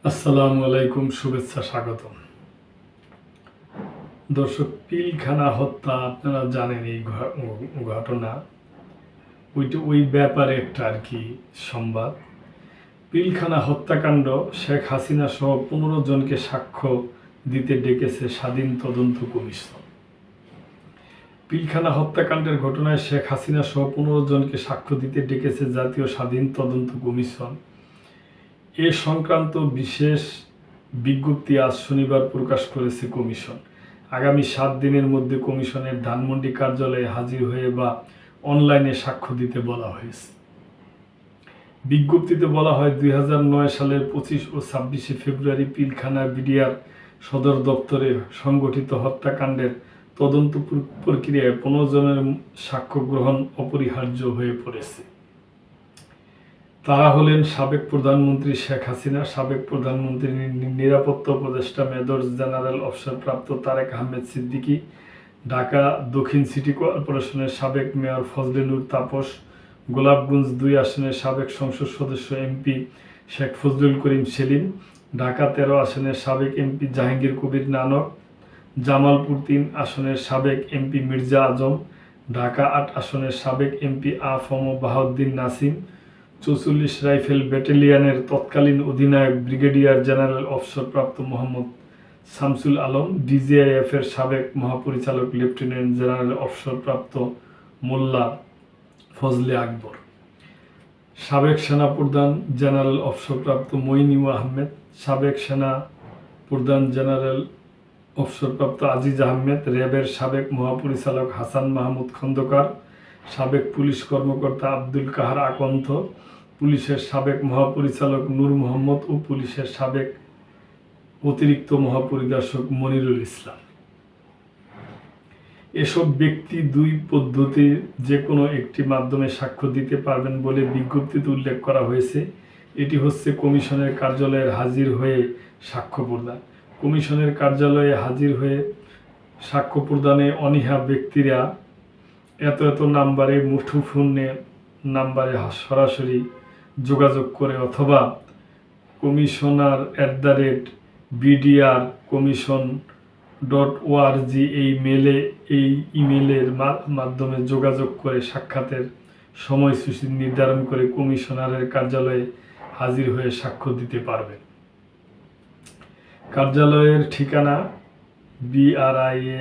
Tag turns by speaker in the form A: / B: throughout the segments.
A: আসসালামু আলাইকুম, শুভেচ্ছা, স্বাগতম। দর্শক, পিলখানা হত্যা আপনারা জানেন এই ঘটনা, ওই ব্যাপারে একটা আর কি সংবাদ। পিলখানা হত্যাকাণ্ড, শেখ হাসিনা সহ 15 জনকে সাক্ষ্য দিতে ডেকেছে স্বাধীন তদন্ত কমিশন। পিলখানা হত্যাকাণ্ডের ঘটনায় শেখ হাসিনা সহ 15 জনকে সাক্ষ্য দিতে ডেকেছে জাতীয় স্বাধীন তদন্ত কমিশন। এ সংক্রান্ত বিশেষ বিজ্ঞপ্তি আজ শনিবার প্রকাশ করেছে কমিশন। আগামী 7 দিনের মধ্যে কমিশনের ধানমন্ডি কার্যালয়ে হাজির হয়ে বা অনলাইনে সাক্ষ্য দিতে বলা হয়েছে। বিজ্ঞপ্তিতে বলা হয়, 2009 সালের 25 ও 26 ফেব্রুয়ারি পিলখানা বিডিআর সদর দপ্তরে সংগঠিত হত্যাকাণ্ডের তদন্ত প্রক্রিয়ায় 15 জনের সাক্ষ্য গ্রহণ অপরিহার্য হয়ে পড়েছে। তারা হলেন সাবেক প্রধানমন্ত্রী শেখ হাসিনা, সাবেক প্রধানমন্ত্রীর নিরাপত্তা উপদেষ্টা মেজর জেনারেল অবসরপ্রাপ্ত তারেক আহমেদ সিদ্দিকী, ঢাকা দক্ষিণ সিটি কর্পোরেশনের সাবেক মেয়র ফজলে নূর তাপস, গোলাপগঞ্জ 2 আসনের সাবেক সংসদ সদস্য এমপি শেখ ফজলুল করিম সেলিম, ঢাকা 13 আসনের সাবেক এমপি জাহাঙ্গীর কবির নানক, জামালপুর 3 আসনের সাবেক এমপি মির্জা আজম, ঢাকা 8 আসনের সাবেক এমপি আ.ফ.ম. বাহাউদ্দিন নাসিম, 44 রাইফেল ব্যাটালিয়নের তৎকালীন অধিনায়ক ব্রিগেডিয়ার জেনারেল অবসরপ্রাপ্ত মোহাম্মদ শামসুল আলম, ডিজিআইএফ এর সাবেক মহাপরিচালক লেফটেন্যান্ট জেনারেল অবসরপ্রাপ্ত মোল্লা ফজলে আকবর, সাবেক সেনাপ্রধান জেনারেল অবসরপ্রাপ্ত মইনুল আহমেদ, সাবেক সেনা প্রধান জেনারেল অবসরপ্রাপ্ত আজিজ আহমেদ, র্যাবের সাবেক মহাপরিচালক হাসান মাহমুদ খন্দকার, সাবেক পুলিশ কর্মকর্তা আব্দুল কাহার আকন্থ, পুলিশের সাবেক মহাপরিচালক নূর মোহাম্মদ ও পুলিশের সাবেক অতিরিক্ত মহাপরিদর্শক মনিরুল ইসলাম। এসব ব্যক্তি 2 পদ্ধতির যে কোনো একটি মাধ্যমে সাক্ষ্য দিতে পারবেন বলে বিজ্ঞপ্তিতে উল্লেখ করা হয়েছে। এটি হচ্ছে কমিশনের কার্যালয়ে হাজির হয়ে সাক্ষ্য প্রদান। কমিশনের কার্যালয়ে হাজির হয়ে সাক্ষ্য প্রদানে অনীহা ব্যক্তিরা এত নাম্বারে, মুঠোফোনে নাম্বারে সরাসরি যোগাযোগ করে অথবা commissioner@bdr-commission.org এই ইমেলের মাধ্যমে যোগাযোগ করে সাক্ষাতের সময়সূচি নির্ধারণ করে কমিশনারের কার্যালয়ে হাজির হয়ে সাক্ষ্য দিতে পারবেন। কার্যালয়ের ঠিকানা BRIACM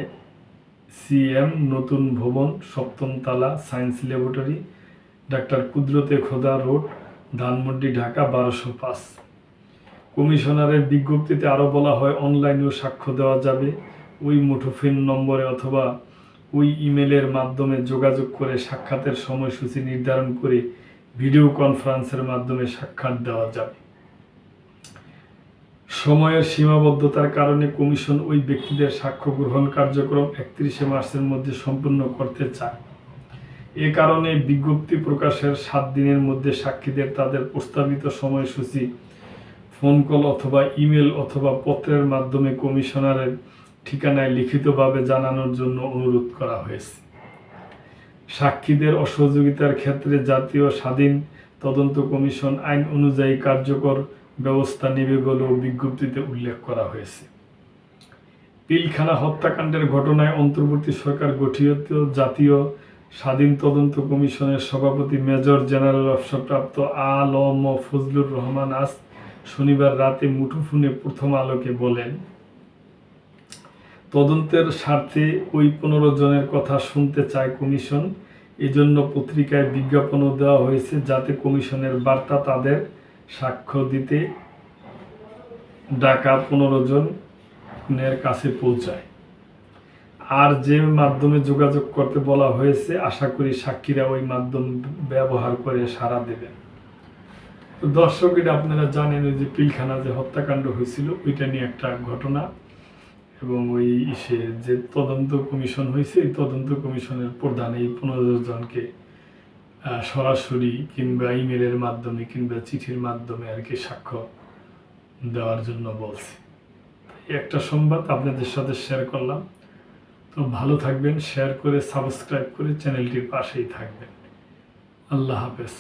A: নতুন ভবন, 7ম তলা, সায়েন্স ল্যাবরেটরি, ডাক্তার কুদরতে খোদা রোড, ধানমন্ডি, ঢাকা 1205। কমিশনারের বিজ্ঞপ্তিতে আরও বলা হয়, অনলাইনেও সাক্ষ্য দেওয়া যাবে। ওই মুঠোফোন নম্বরে অথবা ওই ইমেলের মাধ্যমে যোগাযোগ করে সাক্ষাতের সময়সূচি নির্ধারণ করে ভিডিও কনফারেন্সের মাধ্যমে সাক্ষাৎ দেওয়া যাবে। সময়ের সীমাবদ্ধতার কারণে কমিশন ওই ব্যক্তিদের সাক্ষ্য গ্রহণ কার্যক্রম 31 মার্চের মধ্যে সম্পূর্ণ করতে চায়। এ কারণে বিজ্ঞপ্তি প্রকাশের 7 দিনের মধ্যে সাক্ষীদের তাদের প্রস্তাবিত সময়সূচি ফোন কল অথবা ইমেল অথবা পত্রের মাধ্যমে কমিশনারের ঠিকানায় লিখিতভাবে জানানোর জন্য অনুরোধ করা হয়েছে। সাক্ষীদের অসহযোগিতার ক্ষেত্রে জাতীয় স্বাধীন তদন্ত কমিশন আইন অনুযায়ী কার্যকর ব্যবস্থা নেবে বলেও বিজ্ঞপ্তিতে উল্লেখ করা হয়েছে। পিলখানা হত্যাকাণ্ডের ঘটনায় অন্তর্বর্তী সরকার গঠিত জাতীয় স্বাধীন তদন্ত কমিশনের সভাপতি মেজর জেনারেল অবসরপ্রাপ্ত আ.ল.ম. ফজলুর রহমান আজ শনিবার রাতে মুঠোফোনে প্রথম আলোকে বলেন, তদন্তের স্বার্থে ওই 15 জনের কথা শুনতে চায় কমিশন। এজন্য পত্রিকায় বিজ্ঞাপনও দেওয়া হয়েছে যাতে কমিশনের বার্তা তাদের সাক্ষ্য দিতে ডাকা 15 জনের কাছে পৌঁছায়। আর যে মাধ্যমে যোগাযোগ করতে বলা হয়েছে, আশা করি সাক্ষীরা ওই মাধ্যম ব্যবহার করে সাড়া দেবেন। তো দর্শক, এটা আপনারা জানেন, ওই যে পিলখানা যে হত্যাকাণ্ড হয়েছিল ওইটা নিয়ে একটা ঘটনা, এবং ওই যে তদন্ত কমিশন হয়েছে, এই তদন্ত কমিশনের প্রধান এই 15 জনকে সরাসরি কিংবা ইমেলের মাধ্যমে কিংবা চিঠির মাধ্যমে আর কি সাক্ষ্য দেওয়ার জন্য বলছে। একটা সংবাদ আপনাদের সাথে শেয়ার করলাম। তো ভালো থাকবেন, শেয়ার করে সাবস্ক্রাইব করে চ্যানেলটির পাশেই থাকবেন। আল্লাহ হাফেজ।